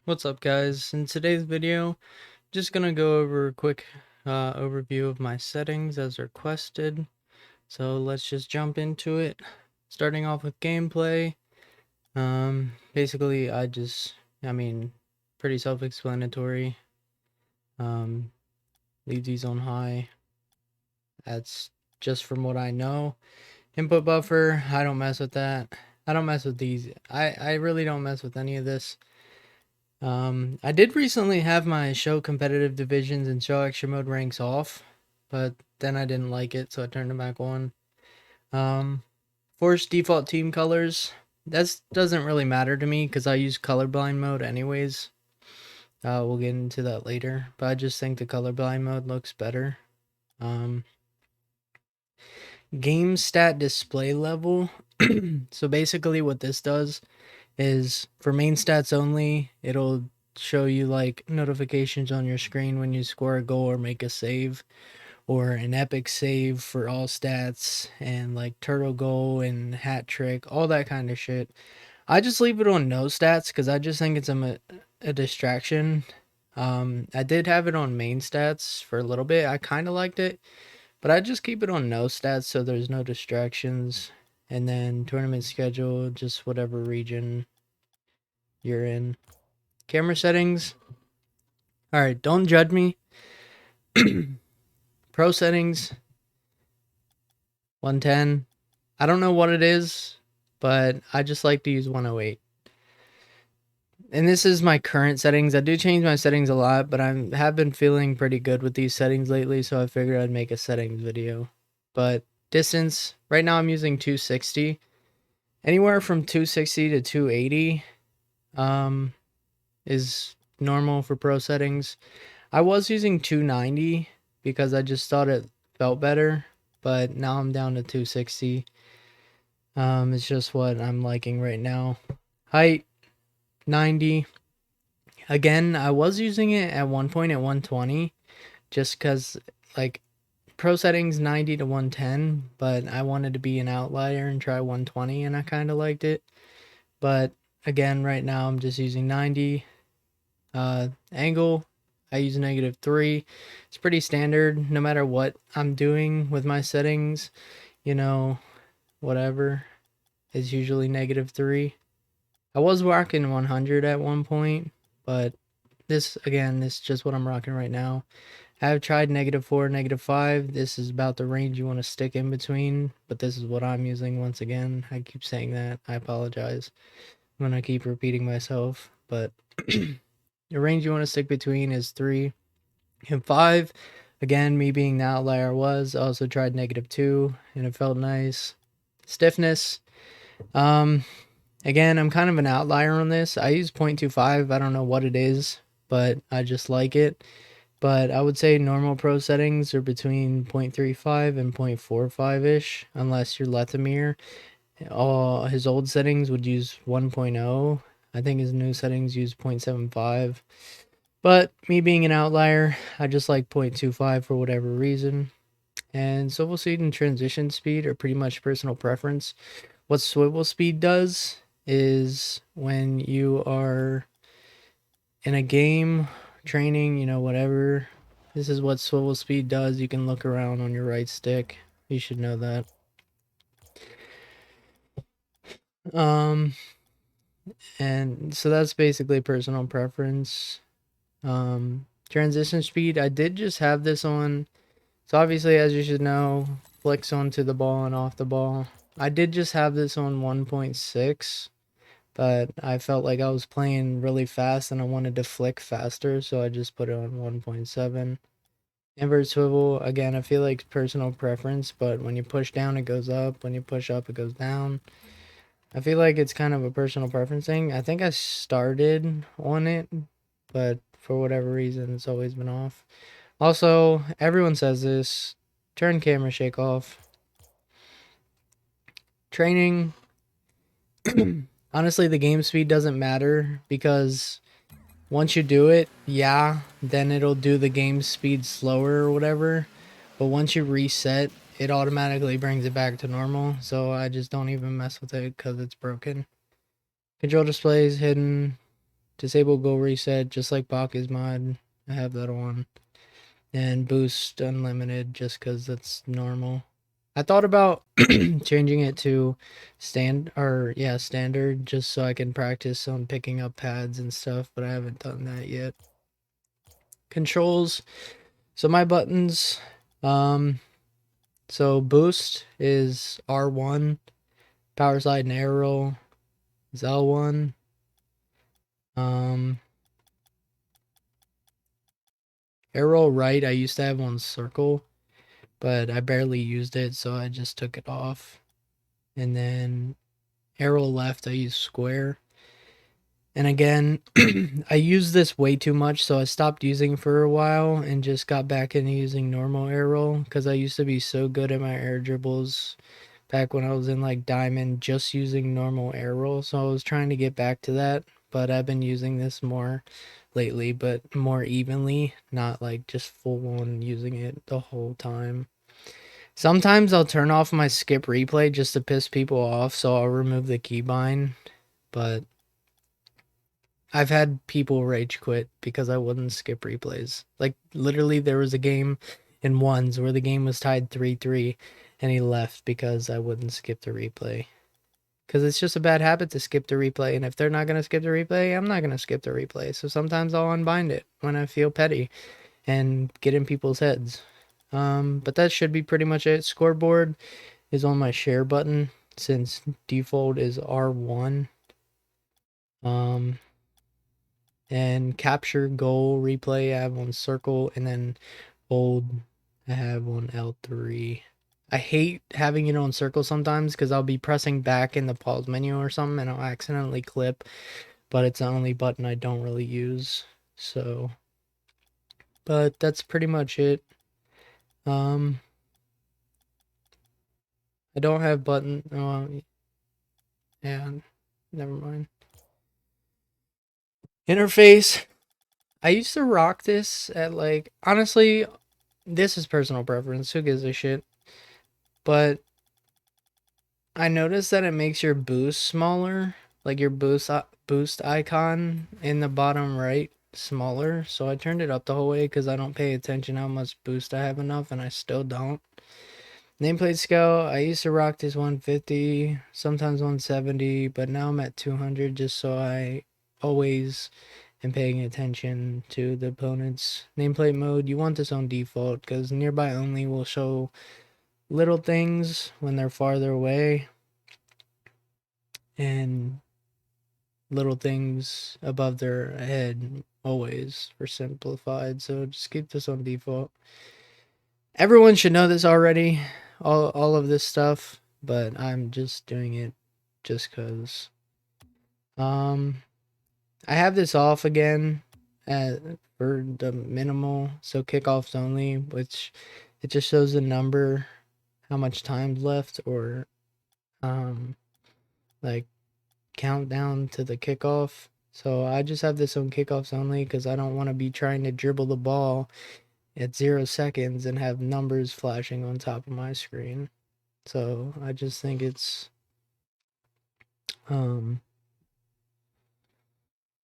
What's up, guys? In today's video, just gonna go over a quick overview of my settings as requested. So let's just jump into it. Starting off with gameplay. Basically, pretty self-explanatory. Um, leave these on high. That's just from what I know. Input buffer, I don't mess with that. I don't mess with these. I really don't mess with any of this. I did recently have my show competitive divisions and show extra mode ranks off, but then I didn't like it, so I turned them back on. Force default team colors. That doesn't really matter to me because I use colorblind mode anyways. We'll get into that later, but I just think the colorblind mode looks better. Game stat display level. So basically what this does is for main stats only, it'll show you like notifications on your screen when you score a goal or make a save, or an epic save for all stats, and like turtle goal and hat trick, all that kind of shit. I just leave it on no stats because I just think it's a distraction. I did have it on main stats for a little bit. I kind of liked it, but I just keep it on no stats so there's no distractions. And then tournament schedule, just whatever region you're in. Camera settings. All right, don't judge me. Pro settings 110. I don't know what it is, but I just like to use 108. And this is my current settings. I do change my settings a lot, but I have been feeling pretty good with these settings lately, so I figured I'd make a settings video. But distance, right now I'm using 260. Anywhere from 260 to 280 is normal for pro settings. I was using 290 because I just thought it felt better, but now I'm down to 260. It's just what I'm liking right now. Height 90. Again, I was using it at one point at 120 just because like pro settings 90 to 110, but I wanted to be an outlier and try 120 and I kind of liked it. But again, right now I'm just using 90. Angle, I use -3. It's pretty standard no matter what I'm doing with my settings, you know, whatever is usually -3. I was rocking 100 at one point, but this is just what I'm rocking right now. I have tried -4, -5. This is about the range you want to stick in between, but this is what I'm using once again. I keep saying that. I apologize. I'm gonna keep repeating myself, but the range you want to stick between is 3 and 5. Again, me being the outlier was. I also tried -2 and it felt nice. Stiffness. Um, Again, I'm kind of an outlier on this. I use 0.25. I don't know what it is, but I just like it. But I would say normal pro settings are between 0.35 and 0.45-ish, unless you're Lethamir. All his old settings would use 1.0. I think his new settings use 0.75. But me being an outlier, I just like 0.25 for whatever reason. And swivel speed and transition speed are pretty much personal preference. What swivel speed does is when you are in a game, training, whatever, this is what swivel speed does. You can look around on your right stick. You should know that. And so that's basically personal preference. Transition speed, I did just have this on. So obviously, as you should know, flicks onto the ball and off the ball. I did just have this on 1.6, but I felt like I was playing really fast and I wanted to flick faster, so I just put it on 1.7. Invert swivel, again, I feel like personal preference, but when you push down, it goes up. When you push up, it goes down. I feel like it's kind of a personal preference thing. I think I started on it, but for whatever reason, it's always been off. Also, everyone says this, turn camera shake off. Training, honestly, the game speed doesn't matter because once you do it, yeah, then it'll do the game speed slower or whatever. But once you reset, it automatically brings it back to normal. So I just don't even mess with it because it's broken. Control displays hidden. Disable goal reset, just like Baka's mod. I have that on. And boost unlimited, just because that's normal. I thought about changing it to standard, just so I can practice on picking up pads and stuff, but I haven't done that yet. Controls. So my buttons, so boost is R1, power slide and arrow is L1. Arrow right, I used to have on circle, but I barely used it, so I just took it off. And then arrow left, I use square. And again, I used this way too much, so I stopped using for a while and just got back into using normal arrow because I used to be so good at my air dribbles back when I was in like diamond, just using normal arrow. So I was trying to get back to that, but I've been using this more lately, but more evenly, not like just full on using it the whole time. Sometimes I'll turn off my skip replay just to piss people off, so I'll remove the keybind, but I've had people rage quit because I wouldn't skip replays. Like, literally, there was a game in ones where the game was tied 3-3, and he left because I wouldn't skip the replay. Because it's just a bad habit to skip the replay, and if they're not going to skip the replay, I'm not going to skip the replay. So sometimes I'll unbind it when I feel petty and get in people's heads. But that should be pretty much it. Scoreboard is on my share button since default is R1. And capture goal replay I have on circle, and then hold I have on L3. I hate having it on circle sometimes because I'll be pressing back in the pause menu or something and I'll accidentally clip, but it's the only button I don't really use. So, but that's pretty much it. I don't have button. Oh, yeah, never mind. Interface. I used to rock this at like, honestly, this is personal preference. Who gives a shit? But I noticed that it makes your boost smaller, like your boost icon in the bottom right smaller. So I turned it up the whole way because I don't pay attention how much boost I have enough, and I still don't. Nameplate scale, I used to rock this 150, sometimes 170, but now I'm at 200 just so I always am paying attention to the opponents. Nameplate mode, you want this on default because nearby only will show little things when they're farther away, and little things above their head always for simplified. So just keep this on default. Everyone should know this already, all of this stuff, but I'm just doing it just because. I have this off again for the minimal, so kickoffs only, which it just shows the number, how much time's left, or like countdown to the kickoff. So I just have this on kickoffs only because I don't want to be trying to dribble the ball at 0 seconds and have numbers flashing on top of my screen. So I just think it's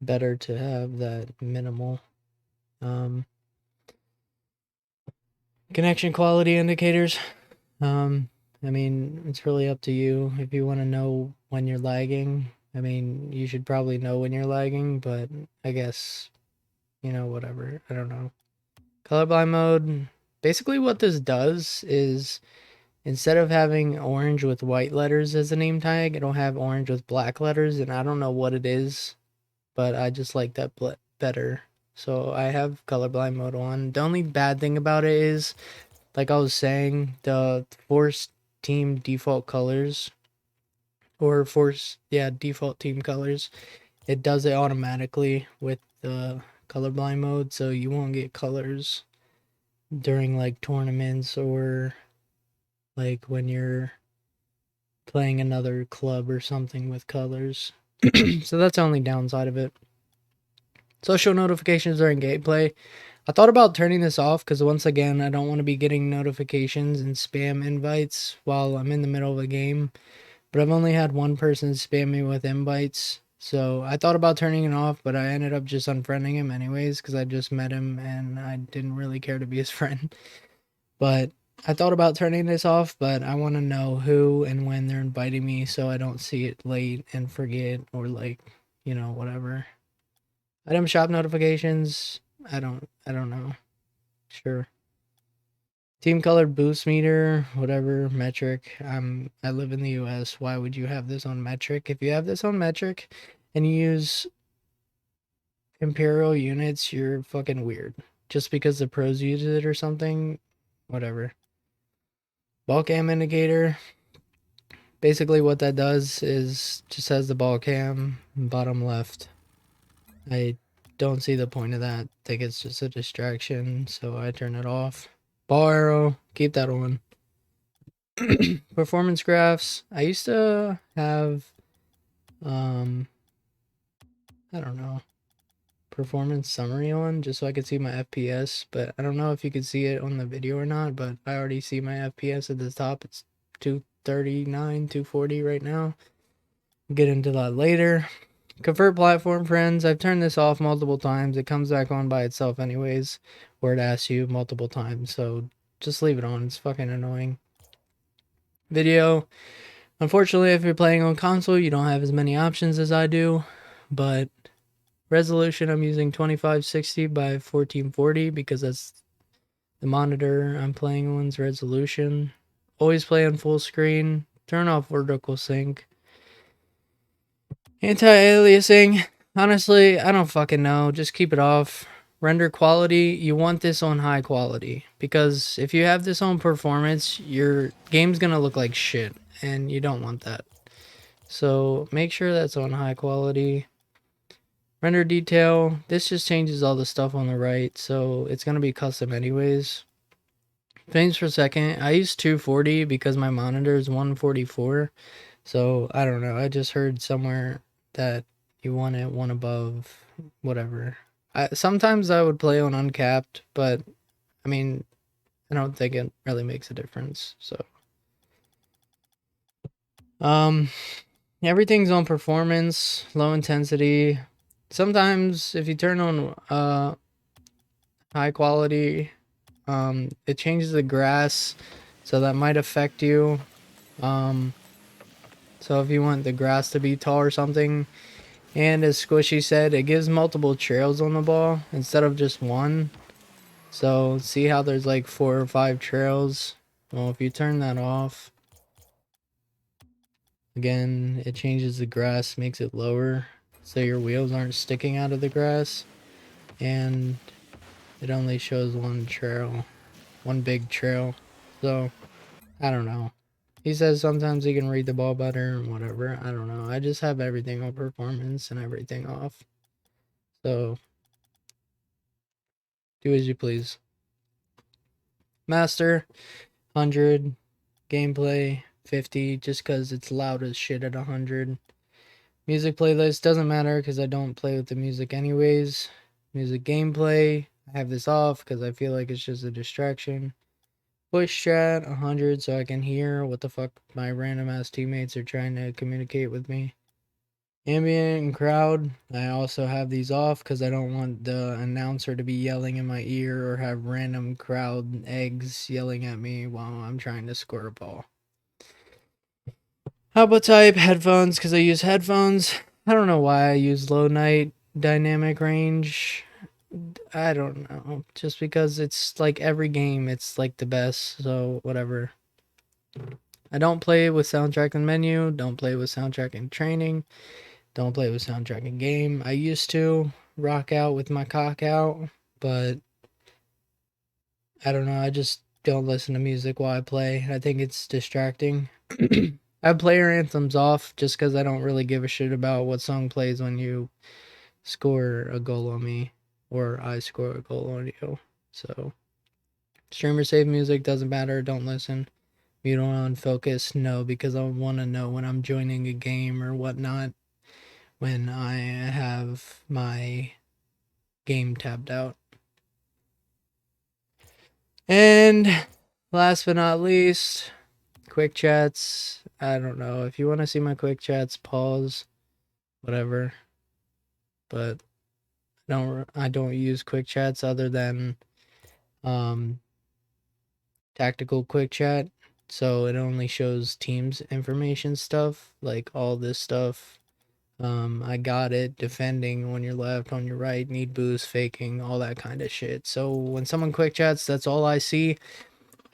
better to have that minimal. Connection quality indicators. I mean, it's really up to you if you want to know when you're lagging. I mean, you should probably know when you're lagging, but I guess, whatever. I don't know. Colorblind mode. Basically what this does is instead of having orange with white letters as a name tag, it'll have orange with black letters, and I don't know what it is, but I just like that better. So I have colorblind mode on. The only bad thing about it is, like I was saying, the force team default colors, or default team colors, it does it automatically with the colorblind mode, so you won't get colors during like tournaments or like when you're playing another club or something with colors. So that's the only downside of it. Social notifications during gameplay. I thought about turning this off because once again, I don't want to be getting notifications and spam invites while I'm in the middle of a game. But I've only had one person spam me with invites, So I thought about turning it off, but I ended up just unfriending him anyways because I just met him and I didn't really care to be his friend. But I thought about turning this off, but I want to know who and when they're inviting me so I don't see it late and forget or like, whatever. Item shop notifications. I don't know. Sure. Team colored boost meter, whatever, metric. I live in the US. Why would you have this on metric? If you have this on metric and you use imperial units, you're fucking weird. Just because the pros use it or something, whatever. Ball cam indicator. Basically what that does is just has the ball cam bottom left. I don't see the point of that. I think it's just a distraction, so I turn it off. Ball arrow, keep that on. Performance graphs. I used to have I don't know, performance summary on just so I could see my FPS, but I don't know if you could see it on the video or not, but I already see my FPS at the top. It's 239, 240 right now. We'll get into that later. Convert platform friends. I've turned this off multiple times. It comes back on by itself anyways, where it asks you multiple times, so just leave it on. It's fucking annoying. Video. Unfortunately, if you're playing on console, you don't have as many options as I do, but resolution, I'm using 2560 by 1440 because that's the monitor I'm playing on's resolution. Always play on full screen. Turn off vertical sync. Anti-aliasing. Honestly, I don't fucking know. Just keep it off. Render quality. You want this on high quality because if you have this on performance, your game's gonna look like shit and you don't want that. So make sure that's on high quality. Render detail, this just changes all the stuff on the right, so it's going to be custom anyways. Frames per second, I use 240 because my monitor is 144, so I don't know, I just heard somewhere that you want it one above, whatever. Sometimes I would play on uncapped, but I mean, I don't think it really makes a difference, so. Everything's on performance, low intensity. Sometimes if you turn on high quality, it changes the grass, so that might affect you. So if you want the grass to be tall or something, and as Squishy said, it gives multiple trails on the ball instead of just one. So see how there's like 4 or 5 trails? Well, if you turn that off, again, it changes the grass, makes it lower, so your wheels aren't sticking out of the grass, and it only shows one trail, one big trail. So I don't know. He says sometimes he can read the ball better and whatever. I don't know. I just have everything on performance and everything off. So do as you please. Master 100, gameplay 50 just because it's loud as shit at 100. Music playlist doesn't matter because I don't play with the music anyways. Music gameplay, I have this off because I feel like it's just a distraction. Push chat 100 so I can hear what the fuck my random ass teammates are trying to communicate with me. Ambient and crowd, I also have these off because I don't want the announcer to be yelling in my ear or have random crowd eggs yelling at me while I'm trying to score a ball. Output type, headphones, because I use headphones. I don't know why I use low night dynamic range. I don't know. Just because it's like every game, it's like the best, so whatever. I don't play with soundtrack and menu, don't play with soundtrack and training. Don't play with soundtrack in game. I used to rock out with my cock out, but I don't know. I just don't listen to music while I play. I think it's distracting. I have player anthems off just because I don't really give a shit about what song plays when you score a goal on me or I score a goal on you. So, streamer save music doesn't matter. Don't listen. Mute on focus. No, because I want to know when I'm joining a game or whatnot. When I have my game tabbed out. And last but not least, quick chats. I don't know. If you want to see my quick chats, pause whatever. But I don't use quick chats other than tactical quick chat, so it only shows teams information stuff, like all this stuff. I got it, defending on your left, on your right, need boost, faking, all that kind of shit. So when someone quick chats, that's all I see.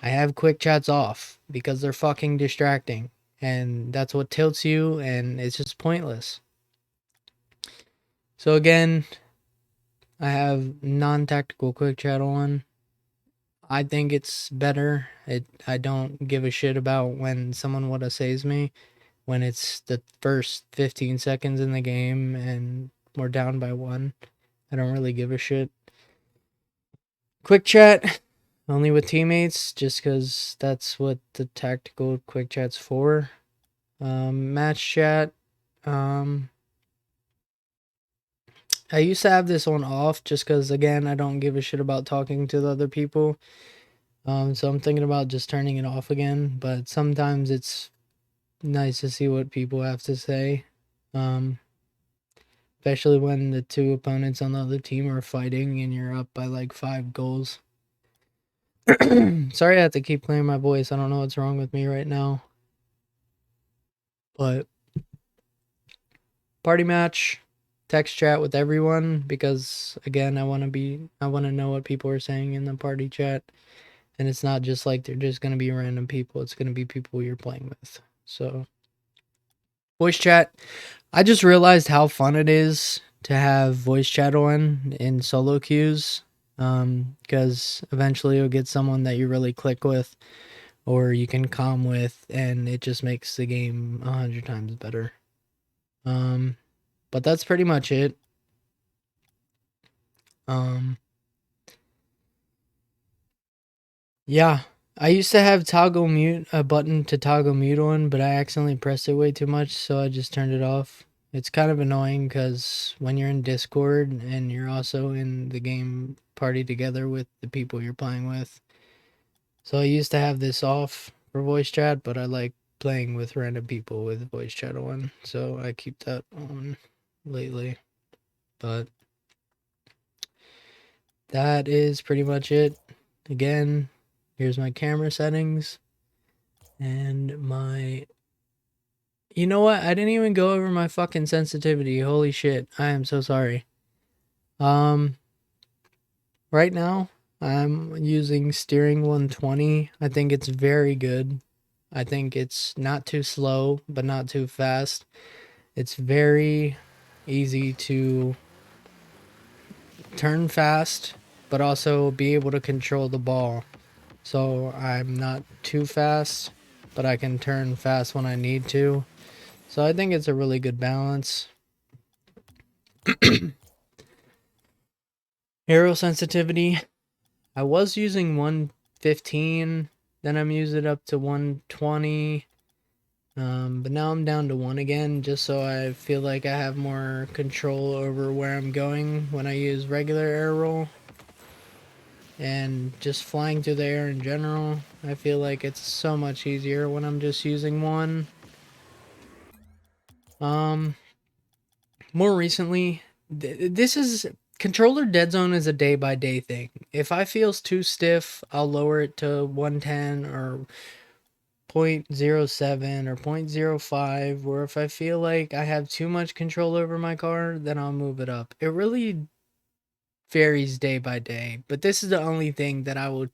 I have quick chats off because they're fucking distracting, and that's what tilts you, and it's just pointless. So again, I have non-tactical quick chat on. I think it's better. I don't give a shit about when someone what says me. When it's the first 15 seconds in the game and we're down by 1, I don't really give a shit. Quick chat only with teammates, just because that's what the tactical quick chat's for. Match chat. I used to have this on off just because, again, I don't give a shit about talking to the other people. So I'm thinking about just turning it off again. But sometimes it's nice to see what people have to say. Especially when the two opponents on the other team are fighting and you're up by like 5 goals. Sorry I have to keep clearing my voice. I don't know what's wrong with me right now. But party match, text chat with everyone because again, I want to know what people are saying in the party chat, and it's not just like they're just going to be random people. It's going to be people you're playing with. So voice chat, I just realized how fun it is to have voice chat on in solo queues, because eventually you'll get someone that you really click with or you can calm with, and it just makes the game 100 times better. But that's pretty much it. Yeah, I used to have toggle mute, a button to toggle mute on, but I accidentally pressed it way too much, so I just turned it off. It's kind of annoying because when you're in Discord and you're also in the game party together with the people you're playing with. So I used to have this off for voice chat, but I like playing with random people with voice chat on, so I keep that on lately. But that is pretty much it. Again, here's my camera settings and my... You know what? I didn't even go over my fucking sensitivity. Holy shit. I am so sorry. Right now, I'm using steering 120. I think it's very good. I think it's not too slow, but not too fast. It's very easy to turn fast, but also be able to control the ball. So I'm not too fast, but I can turn fast when I need to. So I think it's a really good balance. Aero sensitivity. I was using 115, then I'm using it up to 120. But now I'm down to 1 again, just so I feel like I have more control over where I'm going when I use regular air roll. And just flying through the air in general, I feel like it's so much easier when I'm just using 1. More recently, this is... Controller dead zone is a day by day thing. If I feels too stiff, I'll lower it to 110 or 0.07 or 0.05, or if I feel like I have too much control over my car, then I'll move it up. It really varies day by day, but this is the only thing that I would,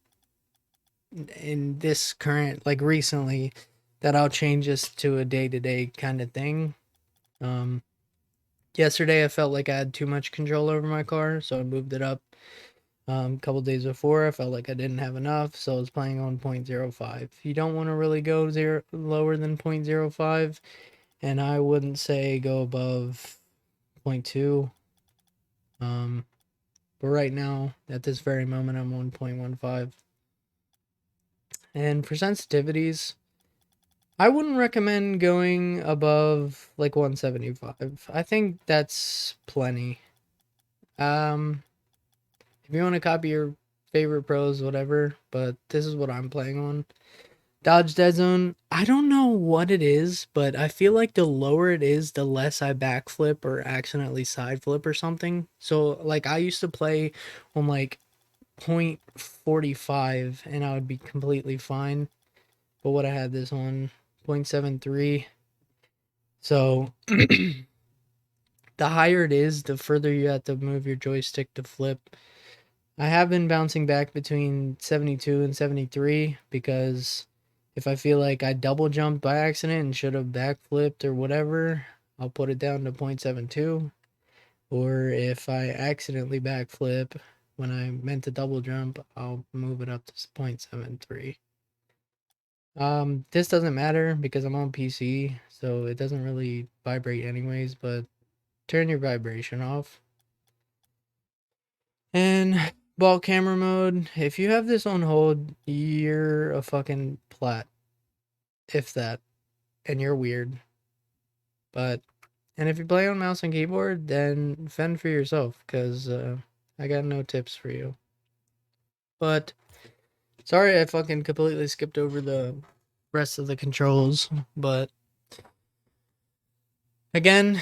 in this current, like recently, that I'll change this to a day-to-day kind of thing. Yesterday I felt like I had too much control over my car, so I moved it up. A couple days before, I felt like I didn't have enough, so I was playing on 0.05. You don't want to really go lower than 0.05, and I wouldn't say go above 0.2. But right now, at this very moment, I'm on 0.15. And for sensitivities, I wouldn't recommend going above like 175. I think that's plenty. If you want to copy your favorite pros, whatever, but this is what I'm playing on. Dodge dead zone. I don't know what it is, but I feel like the lower it is, the less I backflip or accidentally side flip or something. So like I used to play on like 0.45 and I would be completely fine. But what I had this on 0.73. So the higher it is, the further you have to move your joystick to flip. I have been bouncing back between 72 and 73 because if I feel like I double jumped by accident and should have backflipped or whatever, I'll put it down to 0.72. Or if I accidentally backflip when I meant to double jump, I'll move it up to 0.73. This doesn't matter because I'm on PC, so it doesn't really vibrate anyways, but turn your vibration off. And ball camera mode, if you have this on hold, you're a fucking plat. If that. And you're weird. But, and if you play on mouse and keyboard, then fend for yourself, because I got no tips for you. But, sorry I fucking completely skipped over the rest of the controls, but again,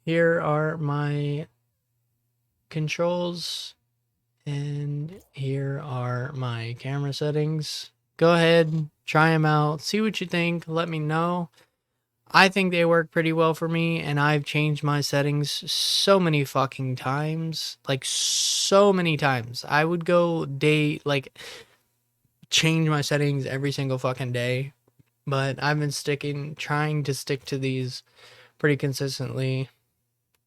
here are my controls, and here are my camera settings. Go ahead, try them out, see what you think, let me know. I think they work pretty well for me, and I've changed my settings so many fucking times. Like, so many times. I would go change my settings every single fucking day. But I've been trying to stick to these pretty consistently.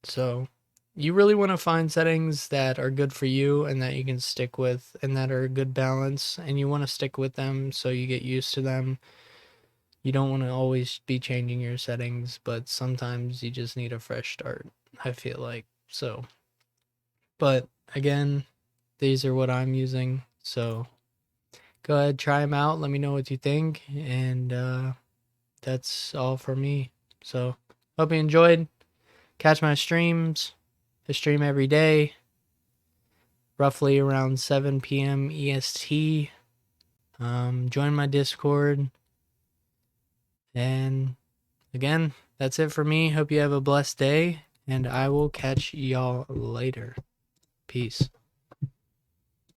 So, you really want to find settings that are good for you and that you can stick with and that are a good balance, and you want to stick with them so you get used to them. You don't want to always be changing your settings, but sometimes you just need a fresh start, I feel like. So, but again, these are what I'm using. So, go ahead, try them out. Let me know what you think. And that's all for me. So, hope you enjoyed. Catch my streams. I stream every day, roughly around 7 p.m. EST. Join my Discord. And again, that's it for me. Hope you have a blessed day, and I will catch y'all later. Peace.